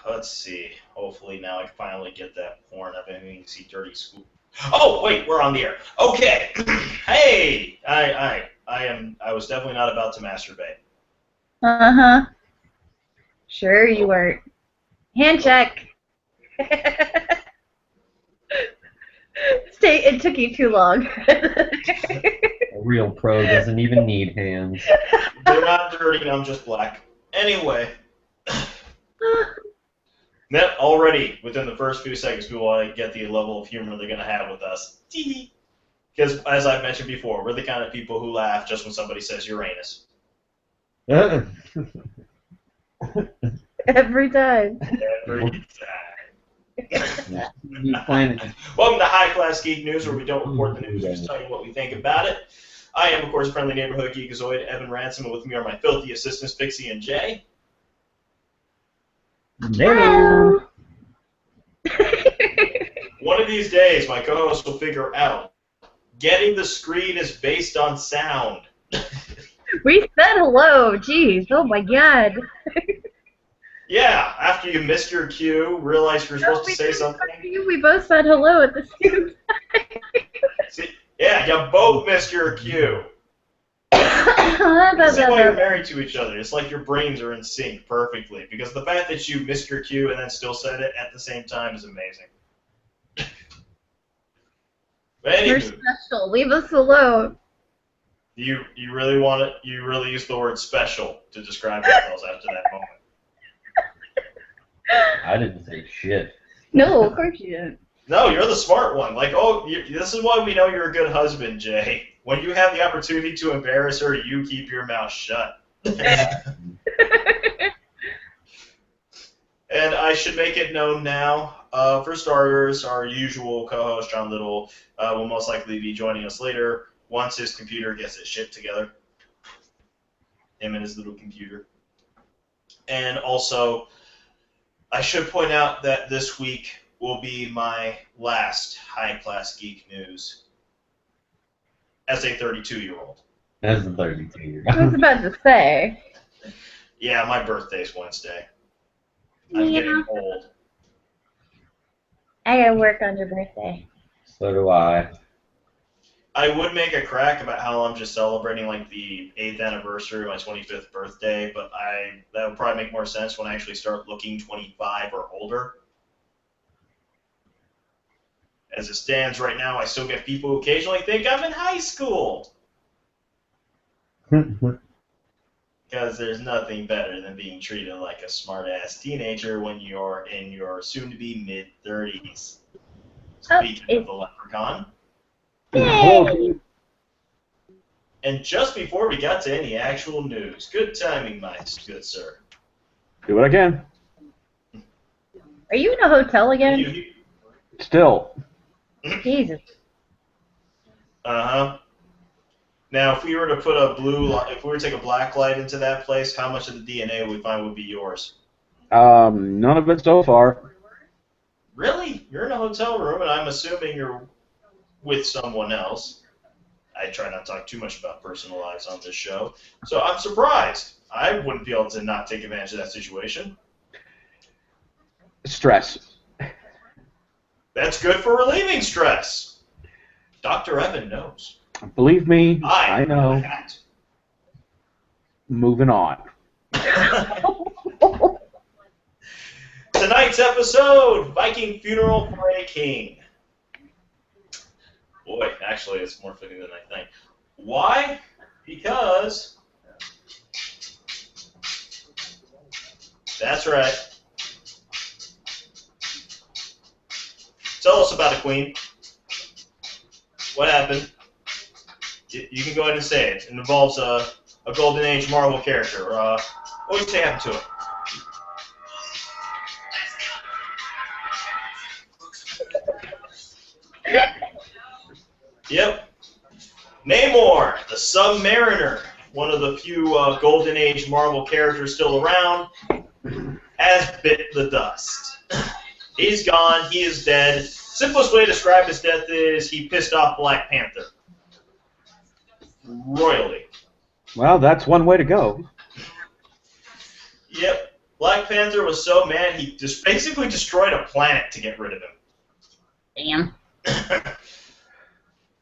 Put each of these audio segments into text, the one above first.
let's see. Hopefully now I can finally get that porn. I've been meaning to see Dirty School. Oh wait, we're on the air. Okay. Hey, I was definitely not about to masturbate. Uh-huh. Sure you weren't. Hand check. It took you too long. A real pro doesn't even need hands. They're not dirty, I'm just black. Anyway. That already, within the first few seconds, people get the level of humor they're going to have with us. Because, as I've mentioned before, we're the kind of people who laugh just when somebody says Uranus. Every time. Every time. Welcome to High Class Geek News, where we don't report the news, we just tell you what we think about it. I am, of course, friendly neighborhood geekazoid Evan Ransom, and with me are my filthy assistants, Pixie and Jay. Hello. One of these days, my co-host will figure out getting the screen is based on sound. We said hello. Jeez. Oh my God. Yeah, after you missed your cue, realized you were supposed to say something. We both said hello at the same time. See, yeah, you both missed your cue. This is why you're married to each other. It's like your brains are in sync perfectly, because the fact that you missed your cue and then still said it at the same time is amazing. But anywho, you're special. Leave us alone. You really want it? You really use the word special to describe yourselves after that moment. I didn't say shit. No, of course you didn't. No, you're the smart one. Like, this is why we know you're a good husband, Jay. When you have the opportunity to embarrass her, you keep your mouth shut. And I should make it known now, for starters, our usual co-host, John Little, will most likely be joining us later once his computer gets his shit together. Him and his little computer. And also, I should point out that this week will be my last High Class Geek News as a 32-year-old. As a 32-year-old. I was about to say. Yeah, my birthday's Wednesday. I'm getting old. I gotta work on your birthday. So do I. I would make a crack about how I'm just celebrating like the 8th anniversary of my 25th birthday, but that would probably make more sense when I actually start looking 25 or older. As it stands right now, I still get people who occasionally think I'm in high school. Because there's nothing better than being treated like a smart-ass teenager when you're in your soon-to-be mid-30s. Speaking of the leprechaun. Yay! And just before we got to any actual news, good timing, my good sir. Do what I can. Are you in a hotel again? Still. Jesus. Uh-huh. Now, if we were to put a if we were to take a black light into that place, how much of the DNA we find would be yours? None of it so far. Really? You're in a hotel room, and I'm assuming you're with someone else. I try not to talk too much about personal lives on this show, so I'm surprised. I wouldn't be able to not take advantage of that situation. Stress. That's good for relieving stress. Dr. Evan knows. Believe me, I know. That. Moving on. Tonight's episode, Viking Funeral for a King. Boy, actually, it's more fitting than I think. Why? Because... That's right. Tell us about it, Queen. What happened? You can go ahead and say it. It involves a Golden Age Marvel character. What would you say happened to it? Yep. Namor, the Submariner, one of the few Golden Age Marvel characters still around, has bit the dust. He's gone. He is dead. Simplest way to describe his death is he pissed off Black Panther. Royally. Well, that's one way to go. Yep. Black Panther was so mad he just basically destroyed a planet to get rid of him. Damn.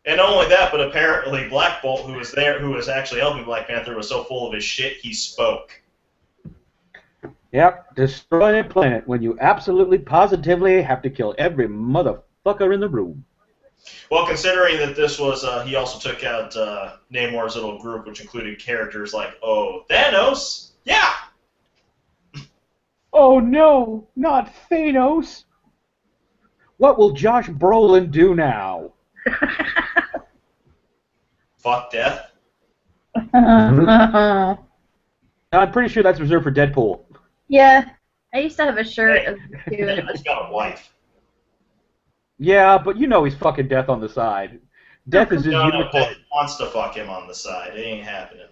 And not only that, but apparently Black Bolt, who was there, who was actually helping Black Panther, was so full of his shit he spoke. Yep, destroy a planet when you absolutely positively have to kill every motherfucker in the room. Well, considering that this was, he also took out Namor's little group, which included characters like, oh, Thanos? Yeah! Oh no, not Thanos! What will Josh Brolin do now? Fuck death. I'm pretty sure that's reserved for Deadpool. Yeah, I used to have a shirt of two. Deadpool's got a wife. Yeah, but you know he's fucking Death on the side. Death is his No, unicorn. Death wants to fuck him on the side. It ain't happening.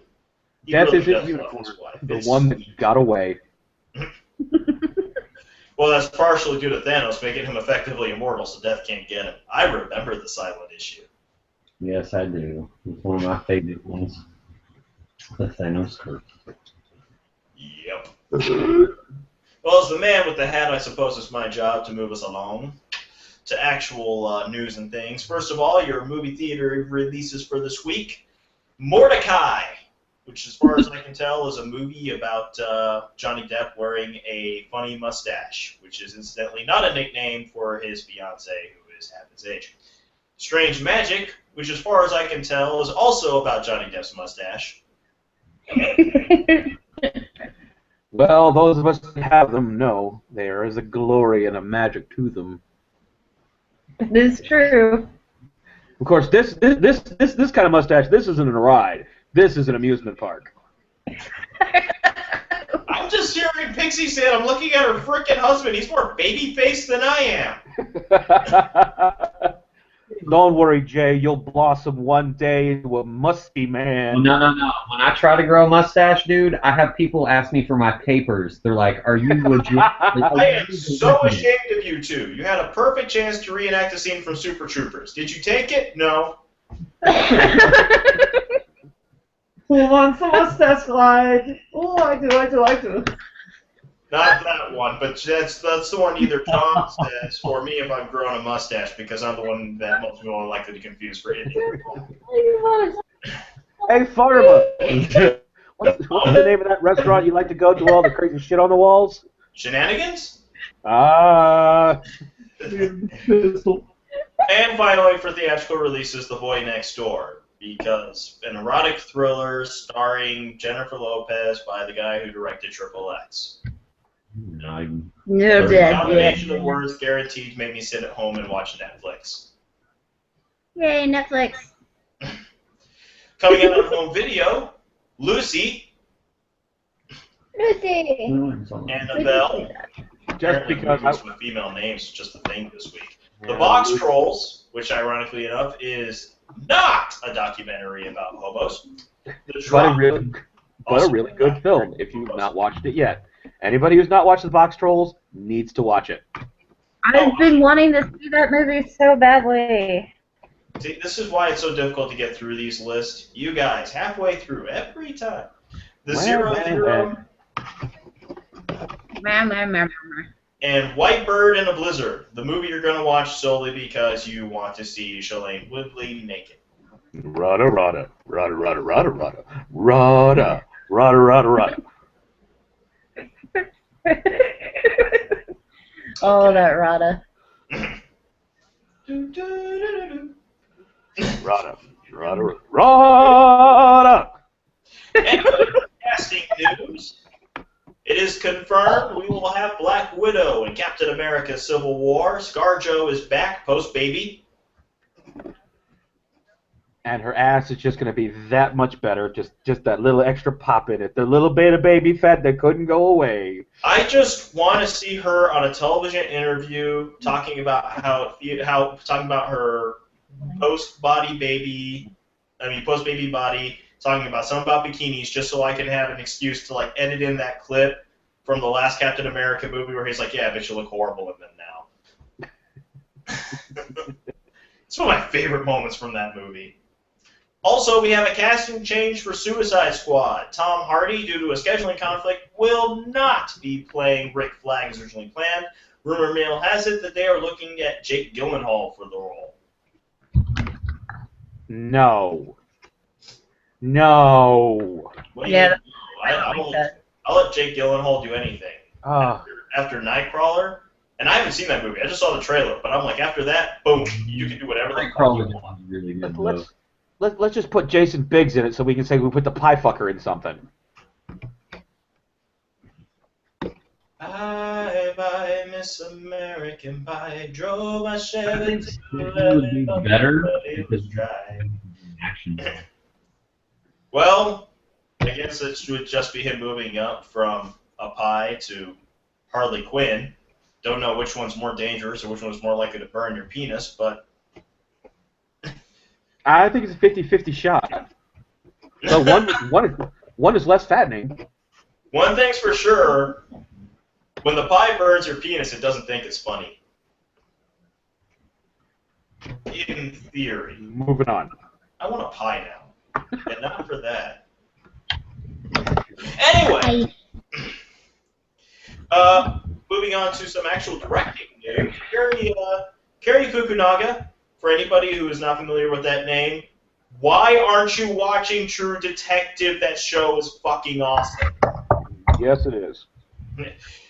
He Death really is his does love unicorn. his wife. The one that got away. Well, that's partially due to Thanos making him effectively immortal, so Death can't get him. I remember the silent issue. Yes, I do. It's one of my favorite ones. The Thanos curse. Yep. Well, as the man with the hat, I suppose it's my job to move us along to actual news and things. First of all, your movie theater releases for this week. Mordecai, which as far as I can tell is a movie about Johnny Depp wearing a funny mustache, which is incidentally not a nickname for his fiancée, who is half his age. Strange Magic, which as far as I can tell is also about Johnny Depp's mustache. Well, those of us that have them know there is a glory and a magic to them. It is true. Of course, this kind of mustache, this isn't a ride. This is an amusement park. I'm just hearing Pixie say it. I'm looking at her frickin' husband. He's more baby-faced than I am. Don't worry, Jay. You'll blossom one day into a musty man. No. When I try to grow a mustache, dude, I have people ask me for my papers. They're like, "Are you legit?" I am so ashamed of you two. You had a perfect chance to reenact a scene from Super Troopers. Did you take it? No. Who wants a mustache glide? Oh, I do. Not that one, but that's the one either Tom says or me if I've grown a mustache, because I'm the one that most people are likely to confuse for Indian. Hey, Farmer! What's the name of that restaurant you like to go to all the crazy shit on the walls? Shenanigans? Ah. And finally, for theatrical releases, The Boy Next Door, because an erotic thriller starring Jennifer Lopez by the guy who directed Triple X. No, The combination of words guaranteed made me sit at home and watch Netflix. Yay, Netflix. Coming out on home video, Lucy, Annabelle. Just because movies with female names is just a thing this week. The Box Trolls, which ironically enough is not a documentary about hobos. But a really good film if you've not watched it yet. Anybody who's not watched The Box Trolls needs to watch it. I've been wanting to see that movie so badly. See, this is why it's so difficult to get through these lists. You guys, halfway through every time. The Zero and White Bird in a Blizzard, the movie you're going to watch solely because you want to see Shailene Woodley naked. Rada, rada, rada, rada, rada, rada, rada, rada, rada, rada. Oh, that Rada. Rada, rada, rada. And casting news. It is confirmed we will have Black Widow in Captain America Civil War. ScarJo is back post-baby. And her ass is just going to be that much better. Just that little extra pop in it. The little bit of baby fat that couldn't go away. I just want to see her on a television interview talking about talking about her post-baby body, talking about something about bikinis, just so I can have an excuse to like edit in that clip from the last Captain America movie where he's like, "Yeah, but you look horrible in them now." It's one of my favorite moments from that movie. Also, we have a casting change for Suicide Squad. Tom Hardy, due to a scheduling conflict, will not be playing Rick Flag as originally planned. Rumor mill has it that they are looking at Jake Gyllenhaal for the role. No. No. What do you Yeah, mean? I'll let Jake Gyllenhaal do anything. Uh, After Nightcrawler, and I haven't seen that movie. I just saw the trailer, but I'm like, after that, boom, you can do whatever the fuck you want. Really good, though. let's just put Jason Biggs in it so we can say we put the pie fucker in something. Bye bye, Miss American Pie. Drove my Chevy to would be better but it was because dry. action. Well, I guess it would just be him moving up from a pie to Harley Quinn. Don't know which one's more dangerous or which one's more likely to burn your penis, but I think it's a 50-50 shot. So one is less fattening. one thing's for sure, when the pie burns your penis, it doesn't think it's funny. In theory. Moving on. I want a pie now, and not for that. Anyway, moving on to some actual directing news. Kerry Fukunaga, for anybody who is not familiar with that name, why aren't you watching True Detective? That show is fucking awesome. Yes, it is.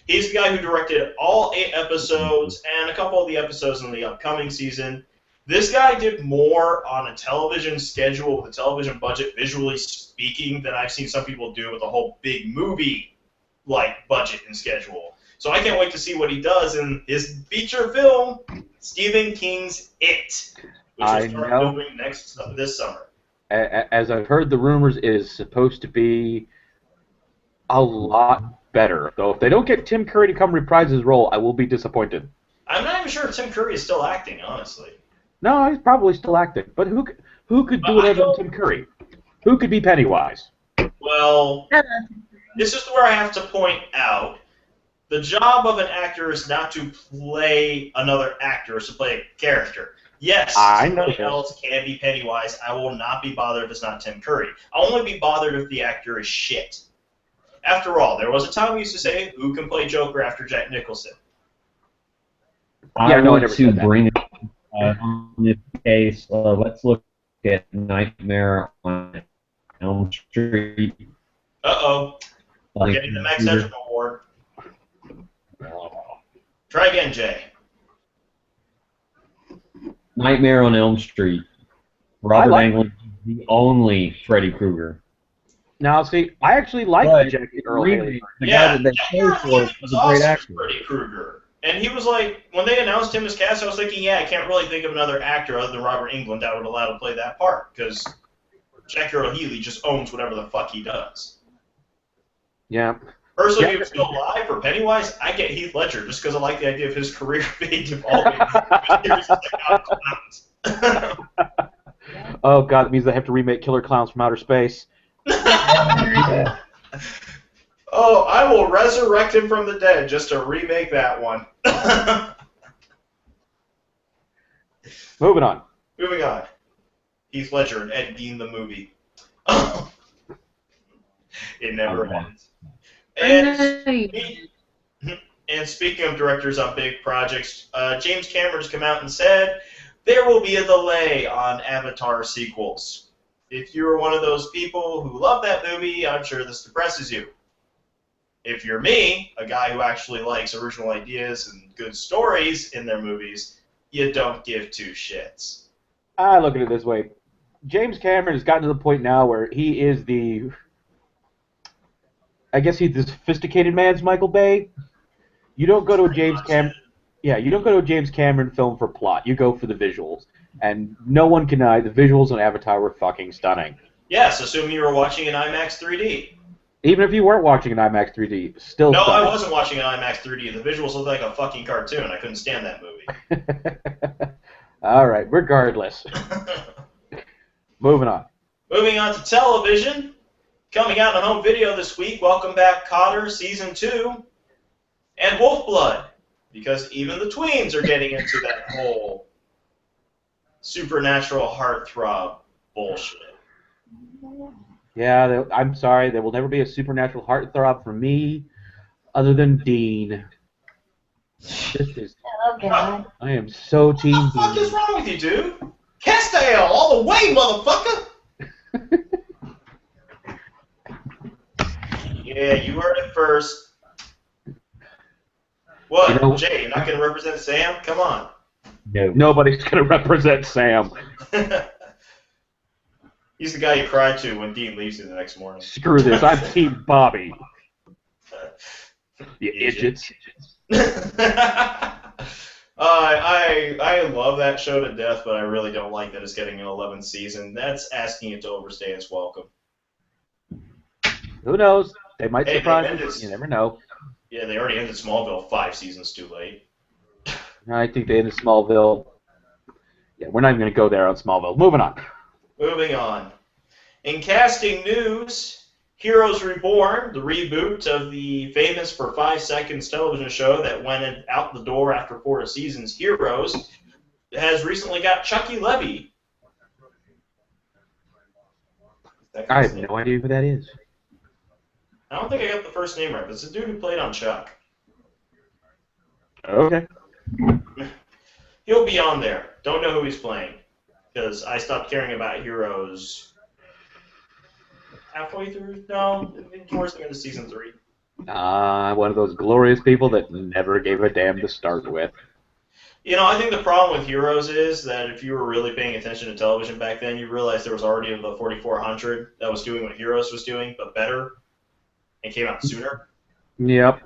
He's the guy who directed all 8 episodes and a couple of the episodes in the upcoming season. This guy did more on a television schedule with a television budget, visually speaking, than I've seen some people do with a whole big movie like budget and schedule. So I can't wait to see what he does in his feature film, Stephen King's It, which will start filming this summer. As I've heard the rumors, it is supposed to be a lot better. Though if they don't get Tim Curry to come reprise his role, I will be disappointed. I'm not even sure if Tim Curry is still acting, honestly. No, he's probably still acting. But who could do it other than Tim Curry? Who could be Pennywise? Well, this is where I have to point out, the job of an actor is not to play another actor, it's to play a character. Yes, somebody else can be Pennywise. I will not be bothered if it's not Tim Curry. I'll only be bothered if the actor is shit. After all, there was a time we used to say, who can play Joker after Jack Nicholson? I want to bring it on this case. Let's look at Nightmare on Elm Street. Uh-oh. We're getting the Max Headroom Award. Try again, Jay. Nightmare on Elm Street. Robert Englund, the only Freddy Krueger. Now, see, I actually like the Jack Earl Haley. The guy that they paid for was a great actor. Freddy Krueger. And he was like, when they announced him as cast, I was thinking, yeah, I can't really think of another actor other than Robert Englund that would allow to play that part, because Jack Earl Haley just owns whatever the fuck he does. Yeah. Personally, if he was still alive for Pennywise, I get Heath Ledger just because I like the idea of his career being evolving. Oh god, that means they have to remake Killer Clowns from Outer Space. Oh, I will resurrect him from the dead just to remake that one. Moving on. Moving on. Heath Ledger and Ed Gein the movie. It never ends. And speaking of directors on big projects, James Cameron's come out and said there will be a delay on Avatar sequels. If you're one of those people who love that movie, I'm sure this depresses you. If you're me, a guy who actually likes original ideas and good stories in their movies, you don't give two shits. I look at it this way. James Cameron has gotten to the point now where he is the... I guess he's the sophisticated man's Michael Bay. You don't go to a James Cameron... Yeah, you don't go to a James Cameron film for plot. You go for the visuals. And no one can deny the visuals on Avatar were fucking stunning. Yes, assume you were watching in IMAX 3D. Even if you weren't watching an IMAX 3D, still No, stunning. I wasn't watching an IMAX 3D. The visuals looked like a fucking cartoon. I couldn't stand that movie. All right, regardless. Moving on. Moving on to television. Coming out on home video this week, Welcome Back, Kotter, Season 2, and Wolfblood. Because even the tweens are getting into that whole supernatural heartthrob bullshit. Yeah, I'm sorry. There will never be a supernatural heartthrob for me other than Dean. This is. Oh God. I am so What Team the fuck is Dean. wrong with you, dude? Castiel all the way, motherfucker! Yeah, you heard it first. What, You know, Jay, you're not going to represent Sam? Come on. No. nobody's gonna represent Sam. He's the guy you cry to when Dean leaves you the next morning. Screw this. I'm Team Bobby. You idiots. I love that show to death, but I really don't like that it's getting an 11th season. That's asking it to overstay its welcome. Who knows? They might Hey, surprise they us. ended- You never know. Yeah, they already ended Smallville 5 seasons too late. I think they ended Smallville. Yeah, we're not even gonna go there on Smallville. Moving on. Moving on. In casting news, Heroes Reborn, the reboot of the famous for 5 seconds television show that went out the door after 4 seasons, Heroes, has recently got Chucky Levy. I have no idea who that is. I don't think I got the first name right, but it's the dude who played on Chuck. Okay. He'll be on there. Don't know who he's playing, because I stopped caring about Heroes halfway through. No, towards the end of season 3. One of those glorious people that never gave a damn to start with. You know, I think the problem with Heroes is that if you were really paying attention to television back then, you realized there was already the 4400 that was doing what Heroes was doing, but better, and came out sooner. Yep.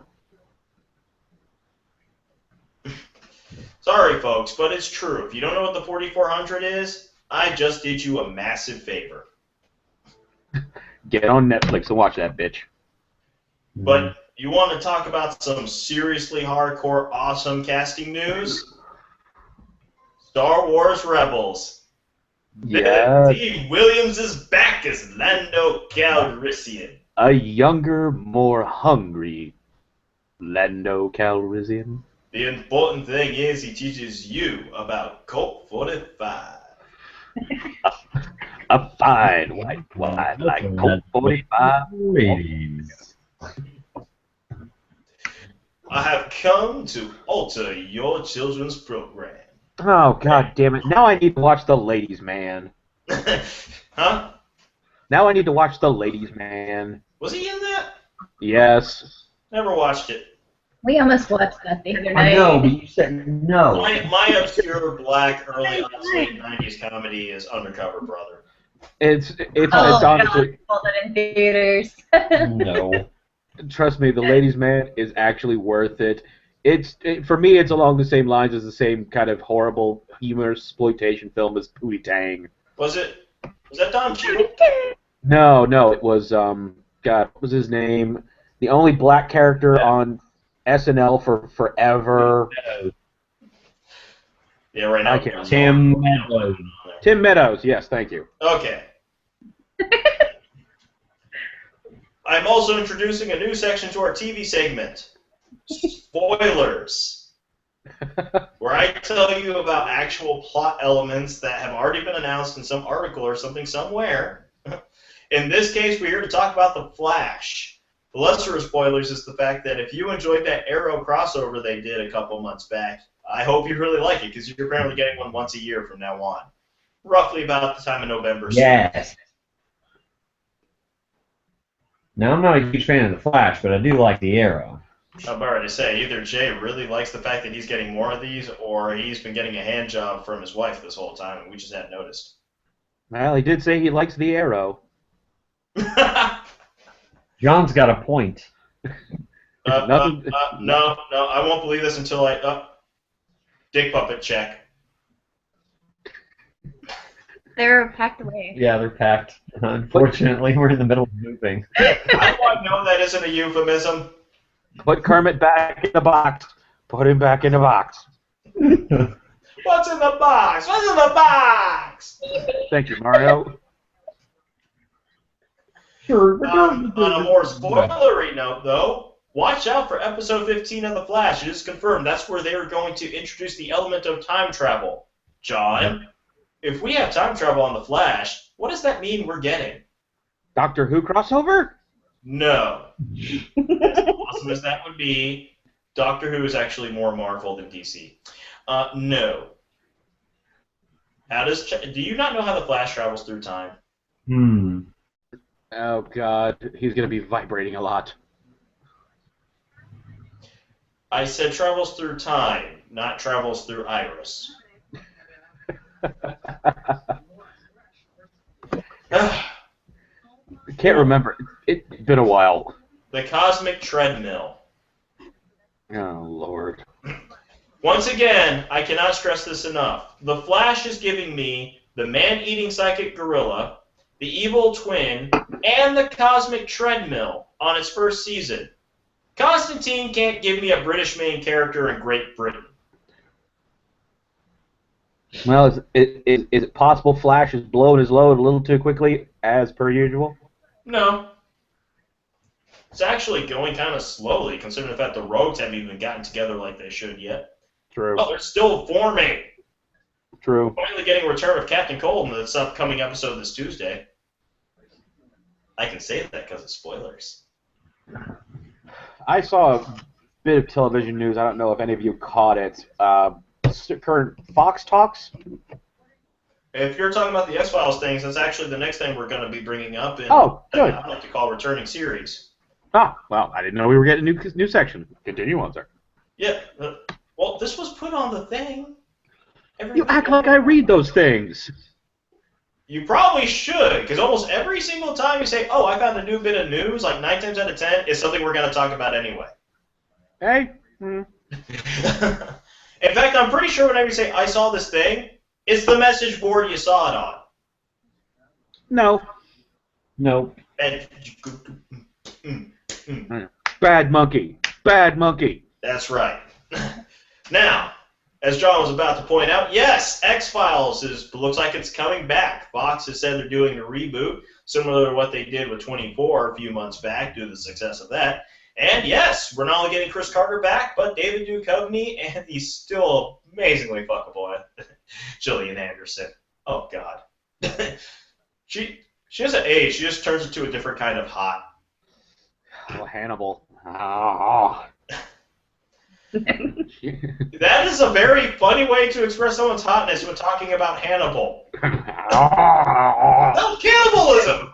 Sorry, folks, but it's true. If you don't know what the 4400 is, I just did you a massive favor. Get on Netflix and watch that bitch. But you want to talk about some seriously hardcore, awesome casting news? Star Wars Rebels. Yeah. T. Williams is back as Lando Calrissian. A younger, more hungry Lando Calrissian. The important thing is he teaches you about Colt 45. A fine white wine like Colt 45. Ratings. I have come to alter your children's program. Oh, god damn it. Now I need to watch The Ladies' Man. Huh? Now I need to watch The Ladies' Man. Was he in that? Yes. Never watched it. We almost watched that the other I night. know, but you said no. My obscure black early late 90s comedy is Undercover Brother. Oh, It's God, honestly, saw that in theaters. No. trust me, The Ladies' Man is actually worth it. For me, it's along the same lines as the same kind of horrible humorous exploitation film as Pootie Tang. Was that Don Cheadle? No, it was God, what was his name? The only black character on SNL for forever. Yeah, right now. I can't Tim Meadows. Tim Meadows. Yes, thank you. Okay. I'm also introducing a new section to our TV segment. Spoilers. Where I tell you about actual plot elements that have already been announced in some article or something somewhere. In this case, we're here to talk about The Flash. The lesser of spoilers is the fact that if you enjoyed that Arrow crossover they did a couple months back, I hope you really like it, because you're apparently getting one once a year from now on. Roughly about the time of November. Yes. Now, I'm not a huge fan of The Flash, but I do like the Arrow. I'm about to say, either Jay really likes the fact that he's getting more of these, or he's been getting a hand job from his wife this whole time, and we just hadn't noticed. Well, he did say he likes the Arrow. John's got a point. Nothing- No, I won't believe this until dick puppet check. They're packed away. Yeah, they're packed. Unfortunately, we're in the middle of moving. I know that isn't a euphemism. Put Kermit back in the box. Put him back in the box. What's in the box? What's in the box? Thank you, Mario. Sure. On a more spoilery note, though, watch out for episode 15 of The Flash. It is confirmed. That's where they are going to introduce the element of time travel. John, if we have time travel on the Flash, what does that mean we're getting? Doctor Who crossover? No. As awesome as that would be, Doctor Who is actually more Marvel than DC. No. Do you not know how the Flash travels through time? Oh God, he's gonna be vibrating a lot. I said travels through time, not travels through Iris. I can't remember. It's been a while. The cosmic treadmill. Oh Lord. Once again, I cannot stress this enough. The Flash is giving me the man-eating psychic gorilla, the evil twin, and the cosmic treadmill on its first season. Constantine can't give me a British main character in Great Britain. Well, is it possible Flash is blowing his load a little too quickly, as per usual? No. It's actually going kind of slowly, considering the fact the Rogues haven't even gotten together like they should yet. True. Oh, they're still forming. True. Finally getting a return of Captain Cold in this upcoming episode this Tuesday. I can say that because of spoilers. I saw a bit of television news. I don't know if any of you caught it. Current Fox talks. If you're talking about the X-Files things, that's actually the next thing we're going to be bringing up in Oh, good. I like to call returning series. Ah, well, I didn't know we were getting a new section. Continue on, sir. Yeah. Well, this was put on the thing. You act like I read those things. You probably should, because almost every single time you say, oh, I found a new bit of news, like 9 times out of 10, it's something we're going to talk about anyway. Hey. In fact, I'm pretty sure whenever you say, I saw this thing, it's the message board you saw it on. No. No. Bad monkey. Bad monkey. That's right. Now, as John was about to point out, yes, X-Files looks like it's coming back. Fox has said they're doing a reboot, similar to what they did with 24 a few months back due to the success of that. And yes, we're not only getting Chris Carter back, but David Duchovny and the still amazingly fuckable Gillian Anderson. Oh, God. She doesn't age. She just turns into a different kind of hot. Oh, Hannibal. Oh. That is a very funny way to express someone's hotness when talking about Hannibal. No, cannibalism!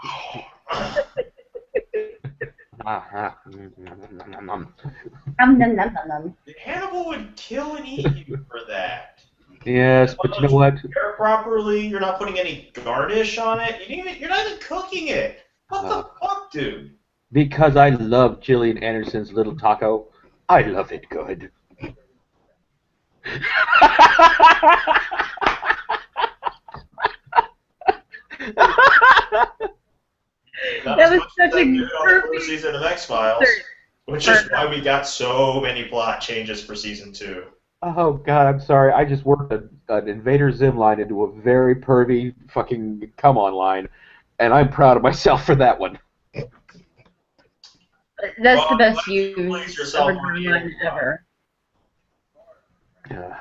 Hannibal would kill and eat you for that. Yes, but you know what? Prepare properly. You're not putting any garnish on it. You're not even cooking it. What the fuck, dude? Because I love Gillian Anderson's little taco, I love it good. That was such a first season of X-Files, which is why we got so many plot changes for season 2. Oh God, I'm sorry. I just worked an Invader Zim line into a very pervy fucking come on line, and I'm proud of myself for that one. That's the best use of a line ever.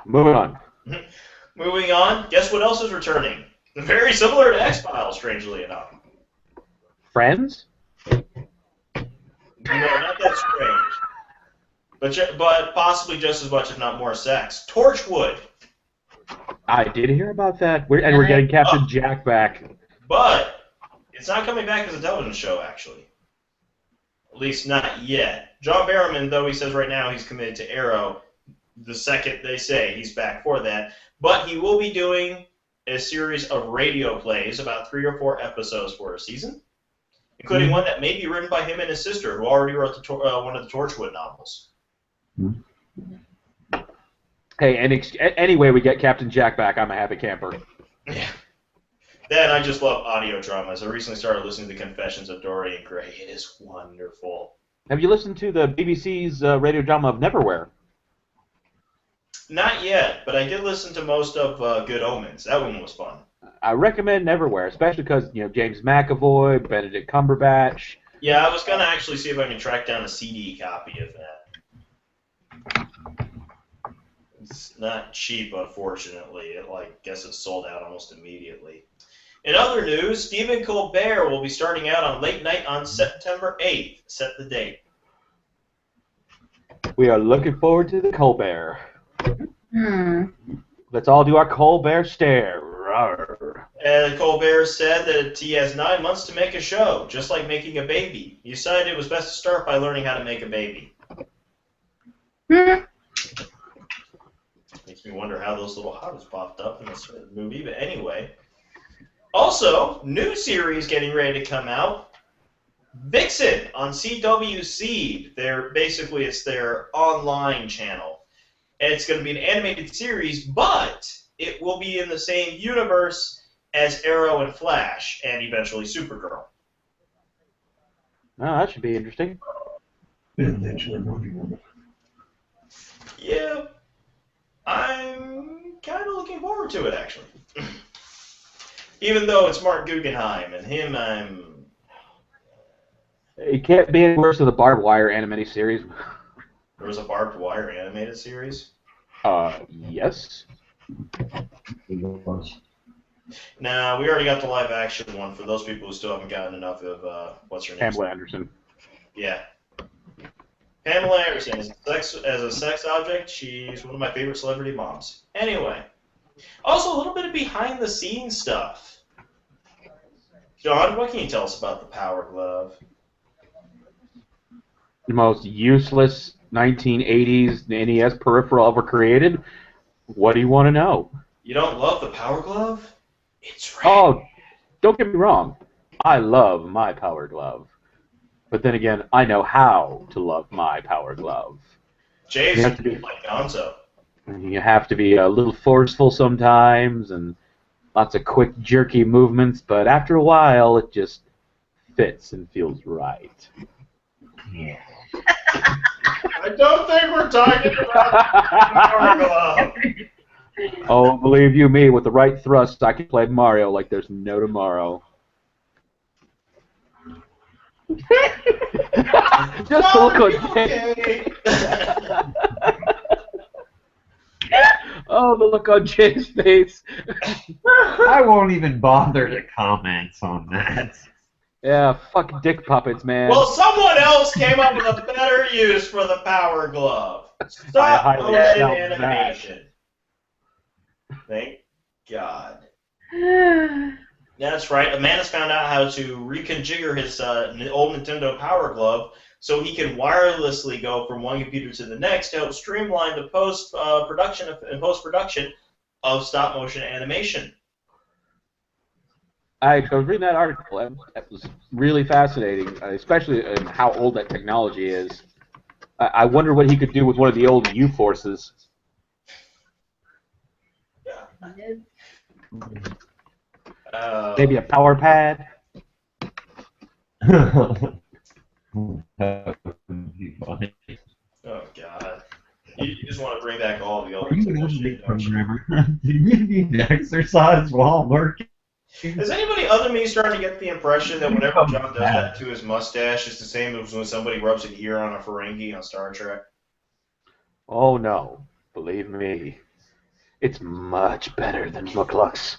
Moving on. Moving on. Guess what else is returning? Very similar to X-Files, strangely enough. Friends? No, not that strange. But possibly just as much, if not more, sex. Torchwood. I did hear about that. We're getting Captain Jack back. But it's not coming back as a television show, actually. At least not yet. John Barrowman, though he says right now he's committed to Arrow, the second they say he's back for that. But he will be doing a series of radio plays, about 3 or 4 episodes for a season, including one that may be written by him and his sister, who already wrote one of the Torchwood novels. Hey, anyway, we get Captain Jack back. I'm a happy camper. Yeah. Then I just love audio dramas. I recently started listening to The Confessions of Dorian Gray. It is wonderful. Have you listened to the BBC's radio drama of Neverwhere? Not yet, but I did listen to most of Good Omens. That one was fun. I recommend Neverwhere, especially because James McAvoy, Benedict Cumberbatch. Yeah, I was gonna actually see if I can track down a CD copy of that. It's not cheap, unfortunately. Guess it sold out almost immediately. In other news, Stephen Colbert will be starting out on Late Night on September 8th. Set the date. We are looking forward to the Colbert. Let's all do our Colbert stare. Rawr. And Colbert said that he has 9 months to make a show, just like making a baby. He decided it was best to start by learning how to make a baby. Makes me wonder how those little hobbies popped up in this movie, but anyway. Also, new series getting ready to come out. Vixen on CW Seed. It's their online channel. And it's going to be an animated series, but it will be in the same universe as Arrow and Flash, and eventually Supergirl. Oh, that should be interesting. Yeah, I'm kind of looking forward to it, actually. Even though it's Mark Guggenheim, and him, It can't be any worse than the Barbed Wire animated series. There was a Barbed Wire animated series? Yes. Nah, we already got the live action one for those people who still haven't gotten enough of, what's her name? Pamela Anderson. Yeah. Pamela Anderson, as a sex object, she's one of my favorite celebrity moms. Anyway. Also, a little bit of behind-the-scenes stuff. John, what can you tell us about the Power Glove? The most useless 1980s NES peripheral ever created. What do you want to know? You don't love the Power Glove? It's right. Oh, don't get me wrong. I love my Power Glove. But then again, I know how to love my Power Glove. Jay's You have to be- like Gonzo. You have to be a little forceful sometimes and lots of quick, jerky movements, but after a while, it just fits and feels right. Yeah. I don't think we're talking about the Power Glove. Oh, believe you me, with the right thrust, I can play Mario like there's no tomorrow. Just a look on Jay. Oh, the look on Jay's face. I won't even bother to comment on that. Yeah, fuck dick puppets, man. Well, someone else came up with a better use for the Power Glove. Stop highly motion doubt animation. Thank God. That's right. A man has found out how to reconfigure his old Nintendo Power Glove so he can wirelessly go from one computer to the next to help streamline the post-production of stop-motion animation. I was reading that article, and it was really fascinating, especially in how old that technology is. I wonder what he could do with one of the old U-Forces. Maybe a power pad? That would be funny. Oh, God. You just want to bring back all the old Are you an elderly programmer? Do you need to exercise while working? Is anybody other than me starting to get the impression that whenever John does that to his mustache, it's the same as when somebody rubs an ear on a Ferengi on Star Trek? Oh, no. Believe me. It's much better than Muklux.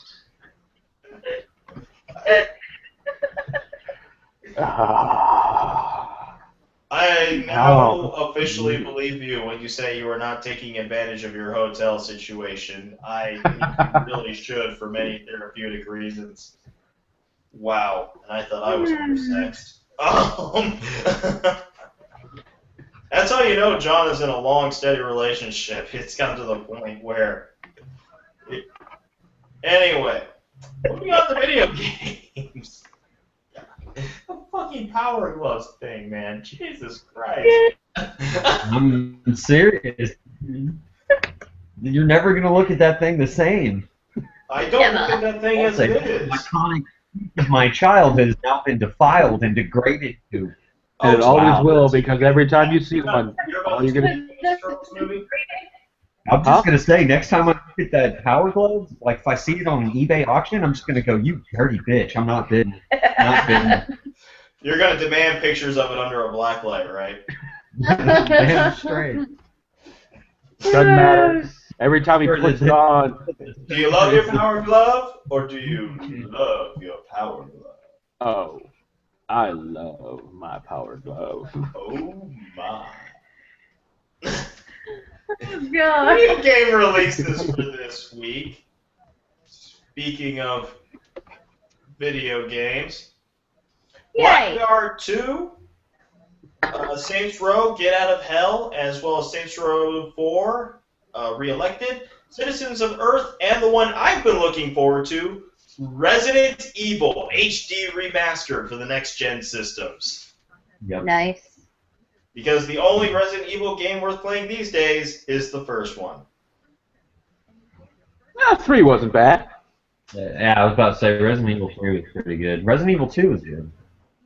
I now officially believe you when you say you are not taking advantage of your hotel situation. I think you really should for many therapeutic reasons. Wow. And I thought I was oversexed. That's how you know John is in a long, steady relationship. It's gotten to the point where... Anyway, moving on to video games. The fucking Power Gloves thing, man. Jesus Christ. I'm serious. You're never going to look at that thing the same. I don't look at that thing as it is. Iconic of my childhood has now been defiled and degraded to. And it Oh, always wow. will, because every time you see one, all you're gonna... movie? I'm just going to say, next time I look at that Power Glove, like if I see it on an eBay auction, I'm just going to go, you dirty bitch, I'm not bidding. Not bidding. You're going to demand pictures of it under a black light, right? Damn straight. Doesn't matter. Every time he puts it on. Do you love your power glove, or do you love your power glove? Oh, I love my power glove. Oh my. Oh, God. Video game releases for this week. Speaking of video games, Yay. Blackguard 2, Saints Row Get Out of Hell, as well as Saints Row 4 Reelected, Citizens of Earth, and the one I've been looking forward to, Resident Evil HD Remastered for the next-gen systems. Yep. Nice. Because the only Resident Evil game worth playing these days is the first one. 3 wasn't bad. Yeah, I was about to say Resident Evil 3 was pretty good. Resident Evil 2 was good.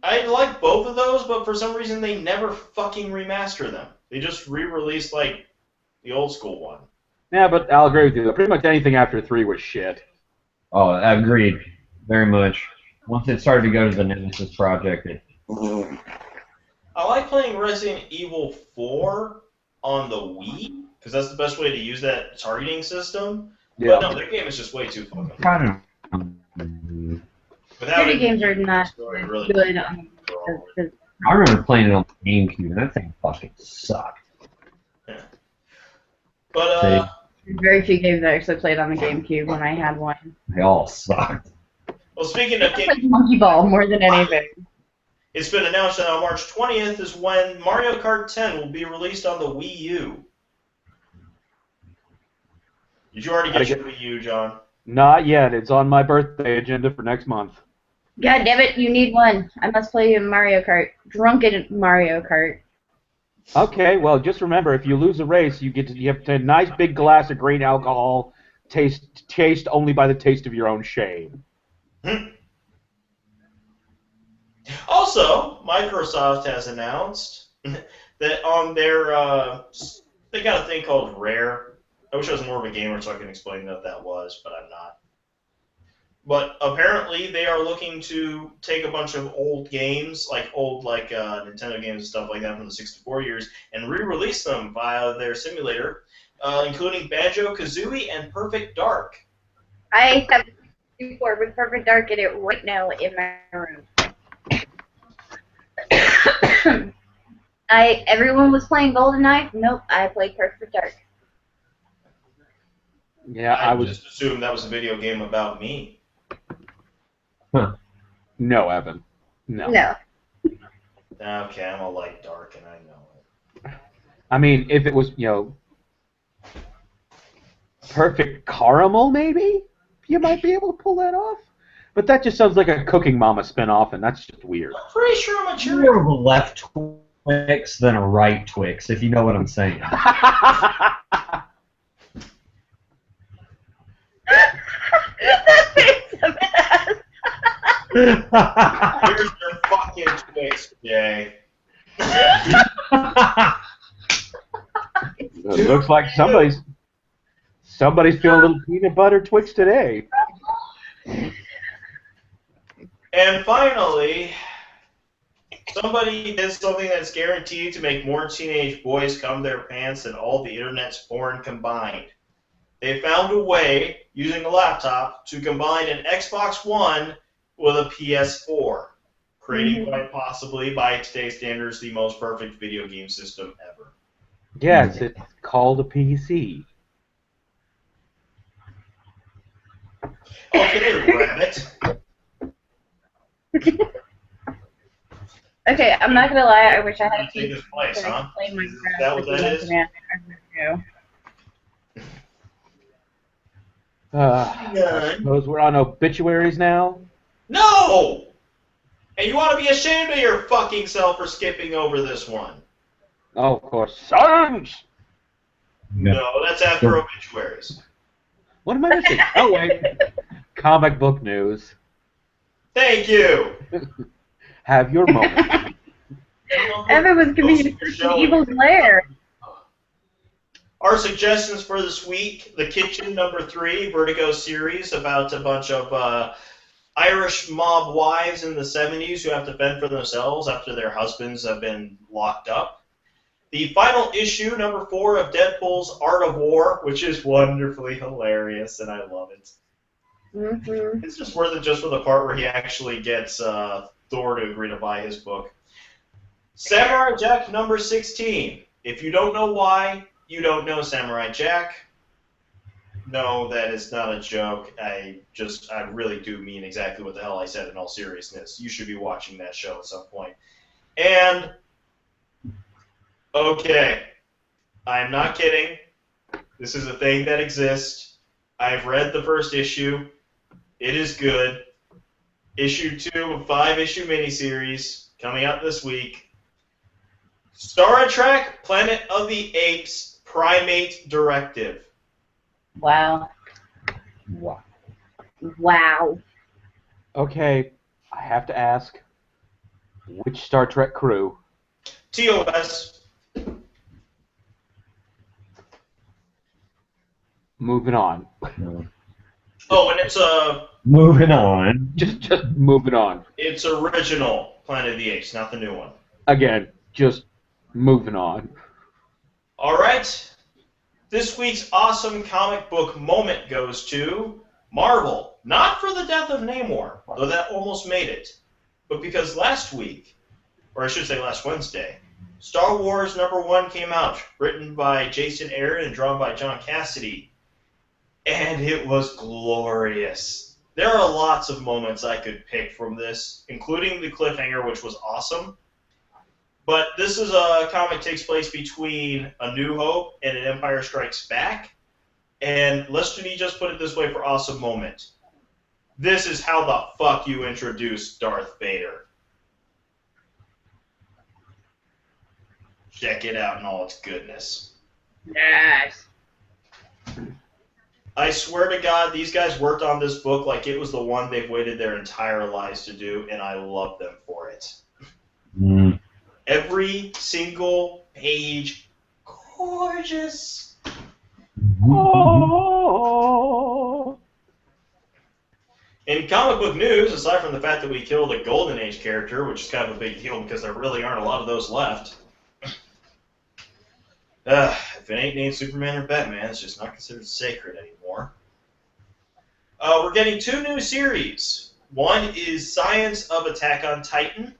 I like both of those, but for some reason they never fucking remaster them. They just re-released, like, the old school one. Yeah, but I'll agree with you. Pretty much anything after 3 was shit. Oh, I agreed. Very much. Once it started to go to the Nemesis project, it... I like playing Resident Evil 4 on the Wii, because that's the best way to use that targeting system. Yeah. But no, their game is just way too fucking I Security games are not really good. I remember playing it on the GameCube, and that thing fucking sucked. Yeah. But, Very few games I actually played on the GameCube when I had one. They all sucked. well, speaking of I games, played Monkey Ball more than anything. it's been announced that on March 20th is when Mario Kart 10 will be released on the Wii U. Did you already get your Wii U, John? Not yet. It's on my birthday agenda for next month. God damn it, you need one. I must play Mario Kart. Drunken Mario Kart. Okay, well, just remember, if you lose a race, you have a nice big glass of grain alcohol, taste only by the taste of your own shame. Also, Microsoft has announced that on their they got a thing called Rare. I wish I was more of a gamer so I can explain what that was, but I'm not. But apparently they are looking to take a bunch of old games, like Nintendo games and stuff like that from the 64 years, and re-release them via their simulator, including Banjo-Kazooie and Perfect Dark. I have 64 with Perfect Dark in it right now in my room. Everyone was playing GoldenEye. Nope, I played Perfect Dark. Yeah, I just assumed that was a video game about me. Huh. No, Evan. No. No. Okay, I'm a light dark and I know it. I mean, if it was, Perfect Caramel, maybe? You might be able to pull that off. But that just sounds like a Cooking Mama spinoff, and that's just weird. I'm pretty sure I'm a More of a left Twix than a right Twix, if you know what I'm saying. That face of ass. Here's your fucking Twix, Jay. It looks like somebody's feeling a little peanut butter Twix today. And finally, somebody did something that's guaranteed to make more teenage boys cum their pants than all the internet's porn combined. They found a way, using a laptop, to combine an Xbox One with a PS4, creating quite possibly, by today's standards, the most perfect video game system ever. Yes, it's called a PC. Okay, rabbit. Okay, I'm not gonna lie. I wish I had a Take his place, so I huh? could play Minecraft Is that what with that you, is? man. I suppose we're on obituaries now. No! And you ought to be ashamed of your fucking self for skipping over this one. Oh, of course. Science! No, that's after obituaries. What am I missing? Oh, wait. Comic book news. Thank you. Have your moment. Evan was giving you such an evil glare. Our suggestions for this week: The Kitchen #3 Vertigo series about a bunch of Irish mob wives in the 70s who have to fend for themselves after their husbands have been locked up. the final issue, number 4 of Deadpool's Art of War, which is wonderfully hilarious, and I love it. Mm-hmm. It's just worth it just for the part where he actually gets Thor to agree to buy his book. Samurai Jack number 16. If you don't know why, you don't know Samurai Jack. No, that is not a joke. I really do mean exactly what the hell I said in all seriousness. You should be watching that show at some point. And, okay, I'm not kidding. This is a thing that exists. I've read the first issue. It is good. Issue 2 of a 5-issue miniseries coming out this week. Star Trek Planet of the Apes Primate Directive. Wow. Wow. Okay, I have to ask, which Star Trek crew? TOS. Moving on. Oh, and it's Moving on. Just moving on. it's original Planet of the Apes, not the new one. Again, just moving on. All right. This week's awesome comic book moment goes to Marvel. Not for the death of Namor, though that almost made it, but because last week, or I should say last Wednesday, Star Wars #1 came out, written by Jason Aaron and drawn by John Cassidy, and it was glorious. There are lots of moments I could pick from this, including the cliffhanger, which was awesome. But this is a comic that takes place between A New Hope and An Empire Strikes Back. And let's me just put it this way for awesome moment. This is how the fuck you introduce Darth Vader. Check it out in all its goodness. Yes. I swear to God, these guys worked on this book like it was the one they've waited their entire lives to do, and I love them for it. Mm. Every single page, gorgeous. Oh. In comic book news, aside from the fact that we killed a Golden Age character, which is kind of a big deal because there really aren't a lot of those left. If it ain't named Superman or Batman, it's just not considered sacred anymore. We're getting 2 new series. One is Science of Attack on Titan.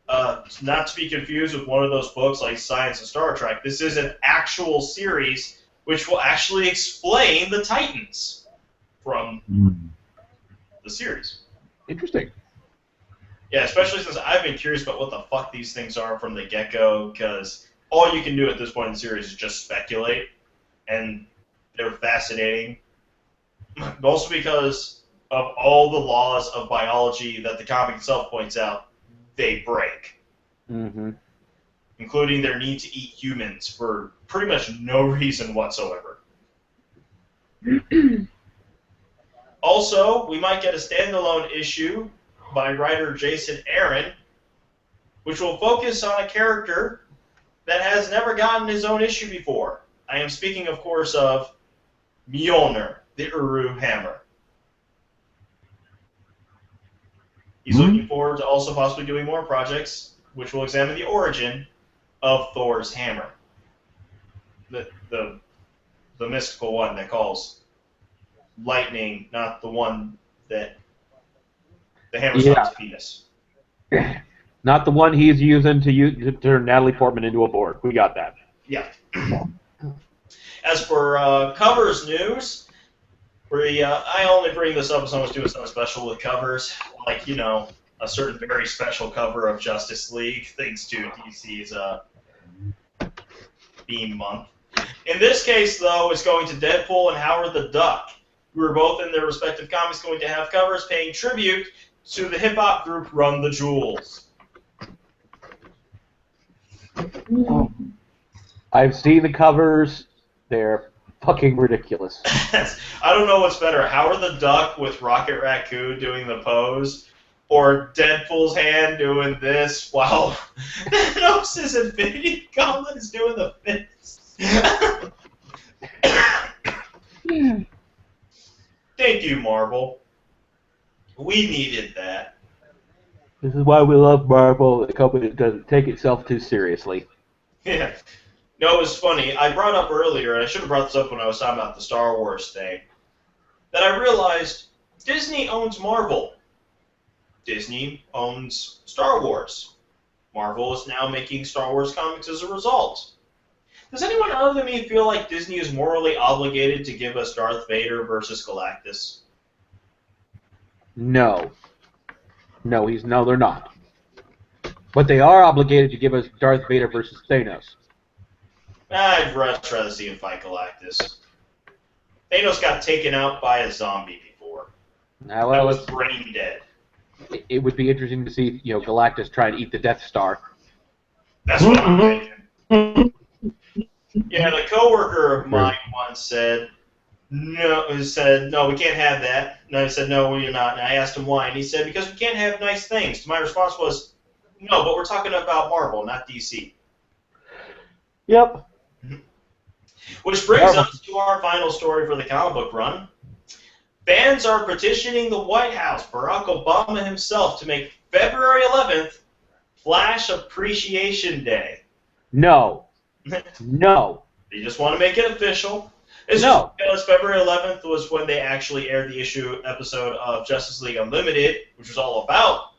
Not to be confused with one of those books like Science of Star Trek. This is an actual series which will actually explain the Titans from the series. Interesting. Yeah, especially since I've been curious about what the fuck these things are from the get-go, because all you can do at this point in the series is just speculate, and they're fascinating. Mostly because of all the laws of biology that the comic itself points out, they break. Mm-hmm. Including their need to eat humans for pretty much no reason whatsoever. Also, we might get a standalone issue by writer Jason Aaron, which will focus on a character that has never gotten his own issue before. I am speaking, of course, of Mjolnir, the Uru Hammer. He's looking forward to also possibly doing more projects, which will examine the origin of Thor's hammer. The mystical one that calls lightning, not the one that the hammer stops penis. Not the one he's using to turn Natalie Portman into a board. We got that. Yeah. As for covers news, I only bring this up if someone's doing something special with covers, like, you know, a certain very special cover of Justice League, thanks to DC's Beam Month. In this case, though, it's going to Deadpool and Howard the Duck, who are both in their respective comics going to have covers paying tribute to the hip-hop group Run the Jewels. I've seen the covers. They're fucking ridiculous. I don't know what's better, Howard the Duck with Rocket Raccoon doing the pose, or Deadpool's hand doing this while Thanos' Infinity Gauntlet is doing the fist. Thank you, Marvel. We needed that. This is why we love Marvel, the company that doesn't take itself too seriously. Yeah. No, it was funny. I brought up earlier, and I should have brought this up when I was talking about the Star Wars thing, that I realized Disney owns Marvel. Disney owns Star Wars. Marvel is now making Star Wars comics as a result. Does anyone other than me feel like Disney is morally obligated to give us Darth Vader versus Galactus? No. No, they're not. But they are obligated to give us Darth Vader versus Thanos. I'd much rather see him fight Galactus. Thanos got taken out by a zombie before. Now, That well, was brain dead. it would be interesting to see, Galactus try and eat the Death Star. That's what I'm thinking. Yeah, the coworker of mine once said, no, we can't have that. And I said, no, you're not. And I asked him why, and he said, because we can't have nice things. My response was, no, but we're talking about Marvel, not DC. Yep. Which brings us to our final story for the comic book run. Fans are petitioning the White House, Barack Obama himself, to make February 11th Flash Appreciation Day. No. No. They just want to make it official. It's No. just because February 11th was when they actually aired the episode of Justice League Unlimited, which was all about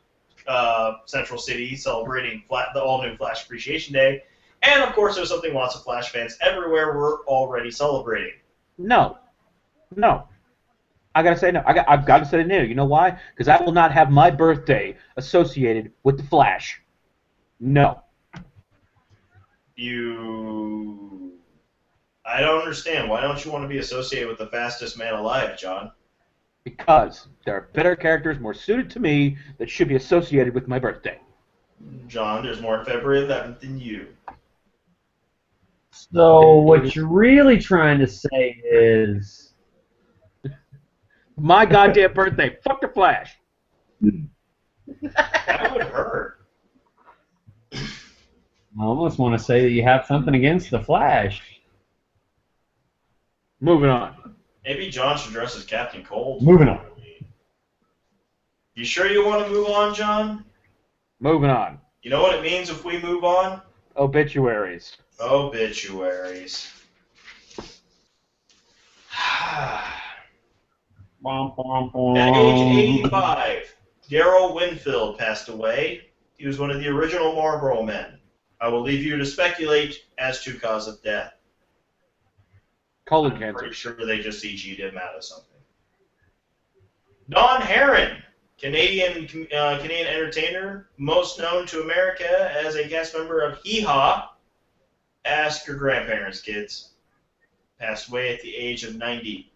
Central City celebrating the all-new Flash Appreciation Day. And, of course, it was something lots of Flash fans everywhere were already celebrating. No. No. I gotta say no. I've got to say no. You know why? Because I will not have my birthday associated with the Flash. No. I don't understand. Why don't you want to be associated with the fastest man alive, John? Because there are better characters more suited to me that should be associated with my birthday. John, there's more in February 11th than you. So what you're really trying to say is... My goddamn birthday. Fuck the Flash. That would hurt. I almost want to say that you have something against the Flash. Moving on. Maybe John should dress as Captain Cold. Moving on. You sure you want to move on, John? Moving on. You know what it means if we move on? Obituaries. Obituaries. At age 85, Daryl Winfield passed away. He was one of the original Marlboro men. I will leave you to speculate as to cause of death. Colon I'm cancer. pretty sure they just CG'd him out of something. Don Herron, Canadian entertainer, most known to America as a cast member of Hee Haw. Ask your grandparents, kids. Passed away at the age of 90.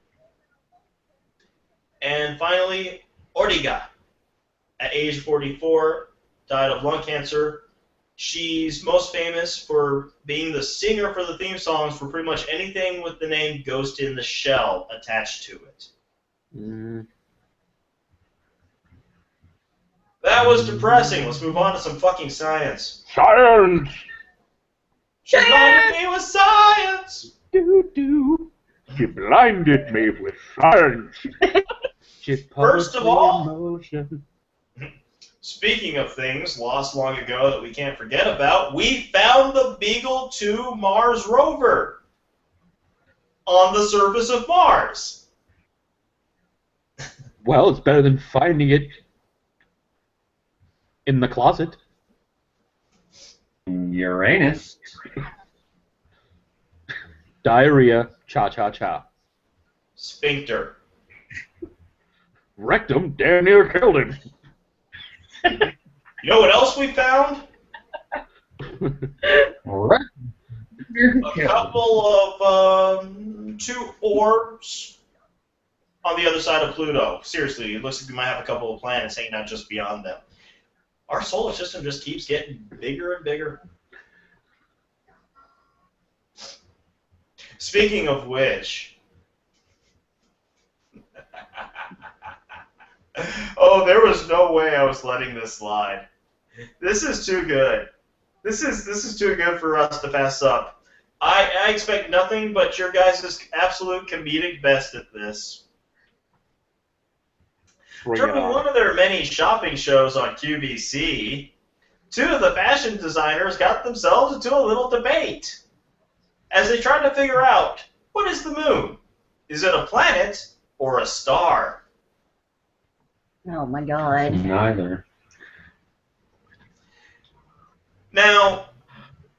And finally, Ortega, at age 44, died of lung cancer. She's most famous for being the singer for the theme songs for pretty much anything with the name Ghost in the Shell attached to it. That was depressing. Let's move on to some fucking science. Science! She blinded me with science! Doo-doo. She blinded me with science. First of all, emotion. speaking of things lost long ago that we can't forget about, we found the Beagle 2 Mars rover on the surface of Mars. Well, it's better than finding it in the closet. Uranus. Diarrhea. Cha-cha-cha. Sphincter. Rectum damn near killed him. You know what else we found? Right. A couple of 2 orbs on the other side of Pluto. Seriously, it looks like we might have a couple of planets hanging out just beyond them. Our solar system just keeps getting bigger and bigger. Speaking of which, oh, there was no way I was letting this slide. This is too good. This is too good for us to pass up. I expect nothing but your guys' absolute comedic best at this. During one of their many shopping shows on QVC, two of the fashion designers got themselves into a little debate as they tried to figure out, what is the moon? Is it a planet or a star? Oh my god. Neither. Now,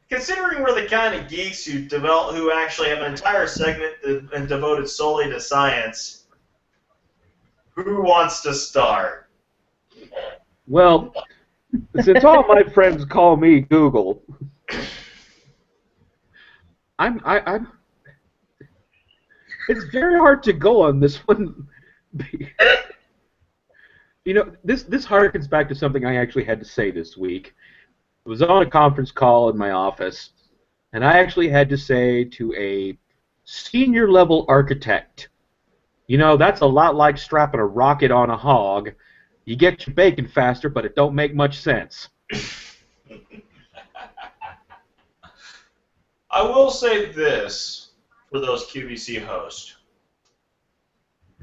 considering we're the kind of geeks who actually have an entire segment and devoted solely to science, who wants to start? Well, since all my friends call me Google, I'm. It's very hard to go on this one. You know, this harkens back to something I actually had to say this week. I was on a conference call in my office, and I actually had to say to a senior-level architect, you know, that's a lot like strapping a rocket on a hog. You get your bacon faster, but it don't make much sense. I will say this for those QVC hosts.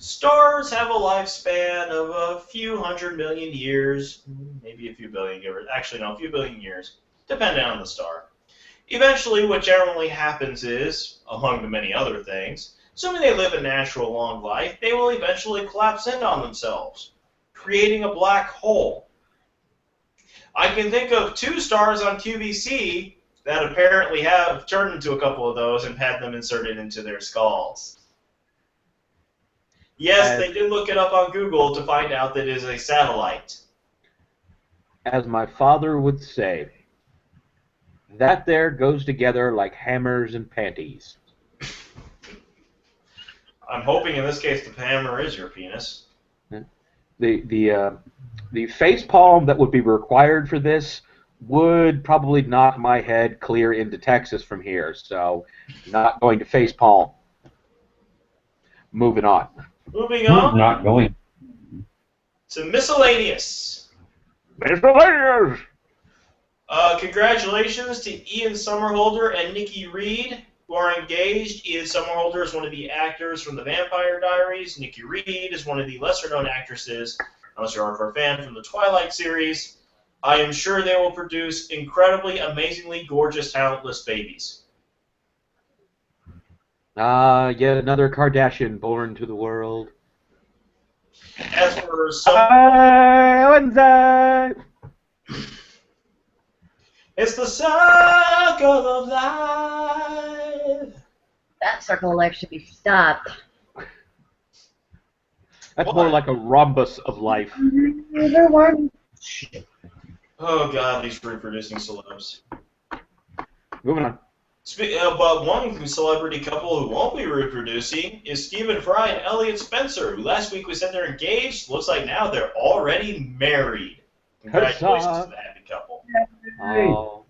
Stars have a lifespan of a few 100 million years, maybe a few billion, actually no, a few billion years, depending on the star. Eventually, what generally happens is, among the many other things, assuming they live a natural long life, they will eventually collapse in on themselves, creating a black hole. I can think of 2 stars on QVC that apparently have turned into a couple of those and had them inserted into their skulls. Yes, they did look it up on Google to find out that it is a satellite. As my father would say, that there goes together like hammers and panties. I'm hoping in this case the hammer is your penis. The face palm that would be required for this would probably knock my head clear into Texas from here, so not going to face palm. Moving on. Moving on. Not going. To miscellaneous. Miscellaneous! Congratulations to Ian Somerhalder and Nikki Reed, who are engaged. Ian Somerhalder is one of the actors from The Vampire Diaries. Nikki Reed is one of the lesser-known actresses, unless you're a hardcore fan, from the Twilight series. I am sure they will produce incredibly, amazingly gorgeous, talentless babies. Yet another Kardashian born to the world. As for some... Wednesday! It's the circle of life. That circle of life should be stopped. That's more like a rhombus of life. Oh god, these reproducing celebs. Moving on. But one celebrity couple who won't be reproducing is Stephen Fry and Elliot Spencer, who last week we said they're engaged. Looks like now they're already married. Congratulations to the happy couple. Oh.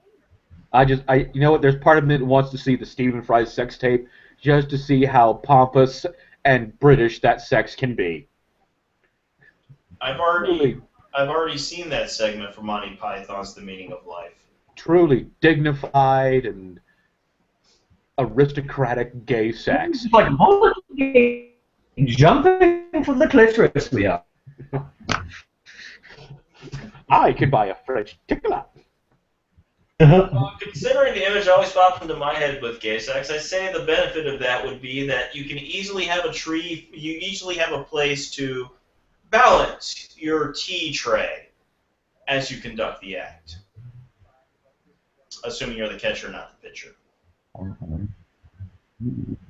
You know what? There's part of me that wants to see the Stephen Fry sex tape just to see how pompous and British that sex can be. I've already seen that segment from Monty Python's The Meaning of Life. Truly dignified and aristocratic gay sex. It's like jumping for the clitoris we are. I could buy a French tickler. Considering the image always pops into my head with gay sex, I say the benefit of that would be that you can easily have a place to balance your tea tray as you conduct the act. Assuming you're the catcher, not the pitcher.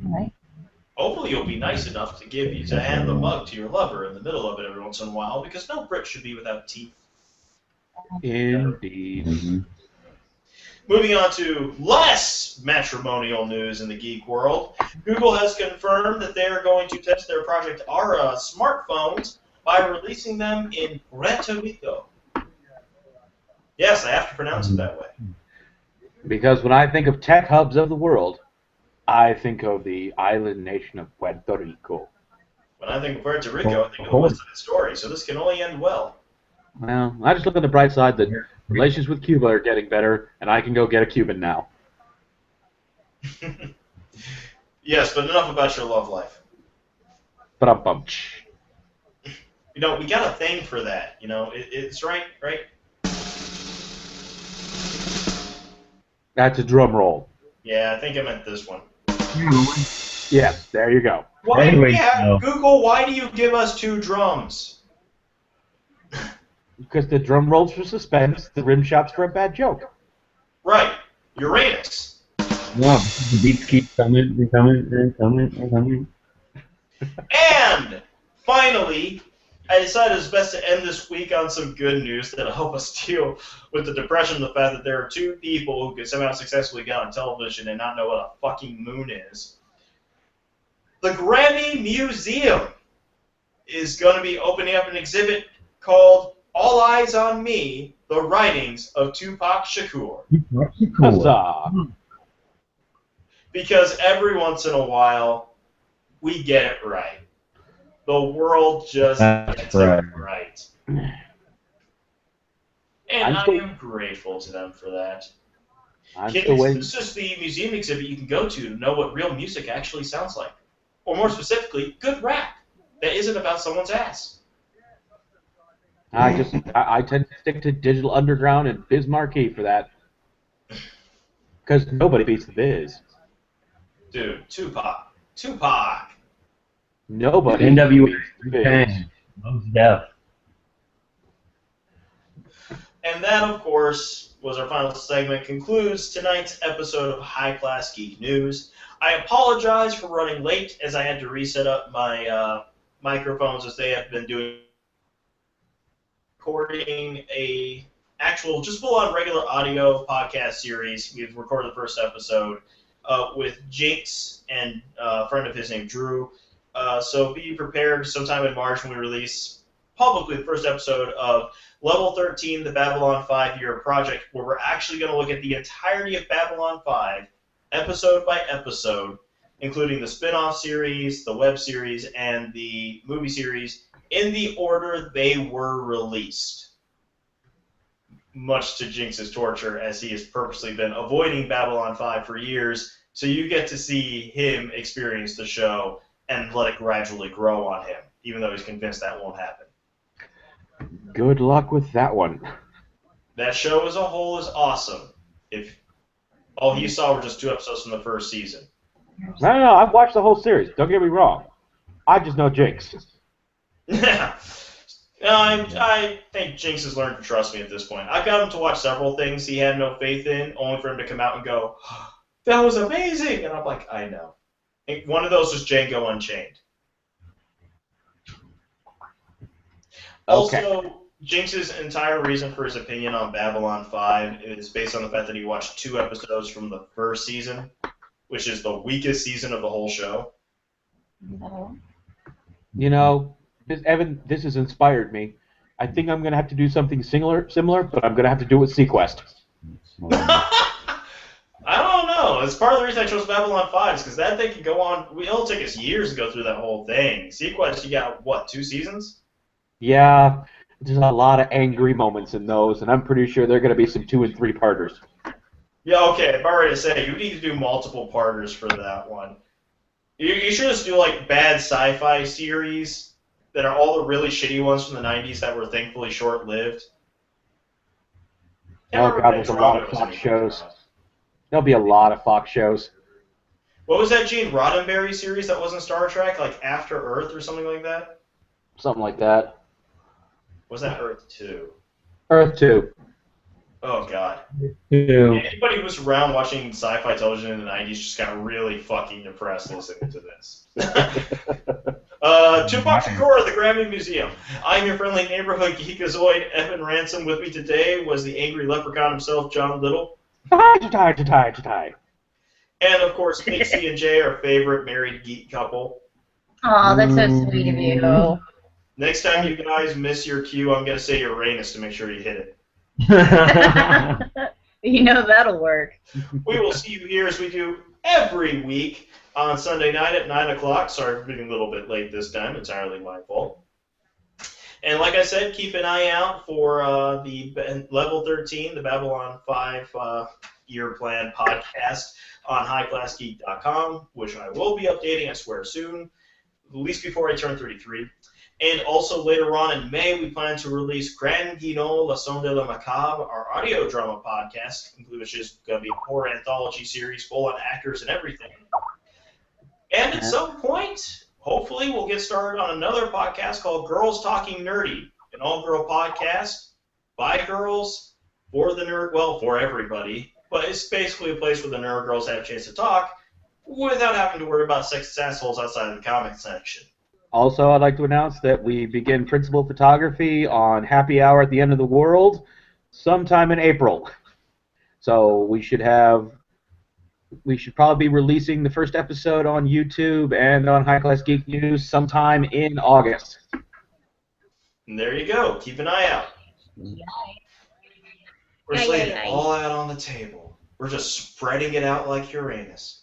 Right. Hopefully you'll be nice enough to hand the mug to your lover in the middle of it every once in a while, because no Brit should be without teeth. Indeed. Mm-hmm. Moving on to less matrimonial news in the geek world, Google has confirmed that they are going to test their Project Aura smartphones by releasing them in Puerto Rico. Yes, I have to pronounce it that way. Because when I think of tech hubs of the world, I think of the island nation of Puerto Rico. When I think of Puerto Rico, I think of the West Side Story, so this can only end well. Well, I just look on the bright side that relations with Cuba are getting better, and I can go get a Cuban now. Yes, but enough about your love life. But I'm bummed. You know, we got a thing for that. You know, it's right? That's a drum roll. Yeah, I think I meant this one. Yes, there you go. Why Anyway, no. Google, why do you give us 2 drums? Because the drum rolls for suspense, the rim shots for a bad joke. Right. Uranus. No, the beats keep coming and coming and coming and coming. And finally, I decided it's best to end this week on some good news that'll help us deal with the depression of the fact that there are 2 people who could somehow successfully get on television and not know what a fucking moon is. The Grammy Museum is going to be opening up an exhibit called All Eyes on Me, The Writings of Tupac Shakur. Huzzah! Because every once in a while, we get it right. The world just gets it right. And I am grateful to them for that. Kids, this is the museum exhibit you can go to know what real music actually sounds like. Or more specifically, good rap that isn't about someone's ass. I tend to stick to Digital Underground and Biz Marquee for that. Because nobody beats the Biz. Dude, Tupac. Nobody NWA beats the Biz. Most deaf. And that, of course, was our final segment. Concludes tonight's episode of High Class Geek News. I apologize for running late, as I had to reset up my microphones as they have been doing recording a actual, just full-on regular audio podcast series. We've recorded the first episode with Jinx and a friend of his named Drew. So be prepared sometime in March when we release publicly the first episode of Level 13, the Babylon 5-year project, where we're actually going to look at the entirety of Babylon 5, episode by episode, including the spin-off series, the web series, and the movie series, in the order they were released. Much to Jinx's torture, as he has purposely been avoiding Babylon 5 for years, so you get to see him experience the show and let it gradually grow on him, even though he's convinced that won't happen. Good luck with that one. That show as a whole is awesome. If all you saw were just 2 episodes from the first season. No, I've watched the whole series. Don't get me wrong. I just know Jinx. No, I think Jinx has learned to trust me at this point. I've got him to watch several things he had no faith in, only for him to come out and go, that was amazing! And I'm like, I know. And one of those was Django Unchained. Okay. Also, Jinx's entire reason for his opinion on Babylon 5 is based on the fact that he watched 2 episodes from the first season, which is the weakest season of the whole show. You know, Evan, this has inspired me. I think I'm going to have to do something similar, but I'm going to have to do it with Sequest. I don't know. It's part of the reason I chose Babylon 5 is because that thing can go on. It'll take us years to go through that whole thing. Sequest, you got, what, 2 seasons? Yeah, there's a lot of angry moments in those, and I'm pretty sure there are going to be some 2- and 3-parters. Yeah, okay, I'm already to say, you need to do multiple parters for that one. You should just do, like, bad sci-fi series that are all the really shitty ones from the 90s that were thankfully short-lived. Oh, God, there's a lot of Fox shows. There'll be a lot of Fox shows. What was that Gene Roddenberry series that wasn't Star Trek, like After Earth or something like that? Something like that. Was that Earth 2? Earth 2. Oh, God. Two. Anybody who was around watching sci-fi television in the 90s just got really fucking depressed listening to this. Tupac Shakur, the Grammy Museum. I'm your friendly neighborhood geekazoid, Evan Ransom. With me today was the angry leprechaun himself, John Little. Tie. And, of course, Casey and Jay, our favorite married geek couple. Aw, that's so sweet of you. Next time you guys miss your cue, I'm going to say Uranus to make sure you hit it. You know that'll work. We will see you here as we do every week on Sunday night at 9 o'clock. Sorry for being a little bit late this time. Entirely my fault. And like I said, keep an eye out for the Level 13, the Babylon 5 year plan podcast on highclassgeek.com, which I will be updating, I swear, soon. least before I turn 33. And also later on in May, we plan to release Grand Guignol, La Son de la Macabre, our audio drama podcast, which is going to be a horror anthology series full on actors and everything. And at some point, hopefully, we'll get started on another podcast called Girls Talking Nerdy, an all-girl podcast by girls for the nerd, well, for everybody. But it's basically a place where the nerd girls have a chance to talk without having to worry about sexist assholes outside of the comic section. Also, I'd like to announce that we begin principal photography on Happy Hour at the End of the World sometime in April. So we should probably be releasing the first episode on YouTube and on High Class Geek News sometime in August. And there you go. Keep an eye out. We're just laying it all out on the table. We're just spreading it out like Uranus.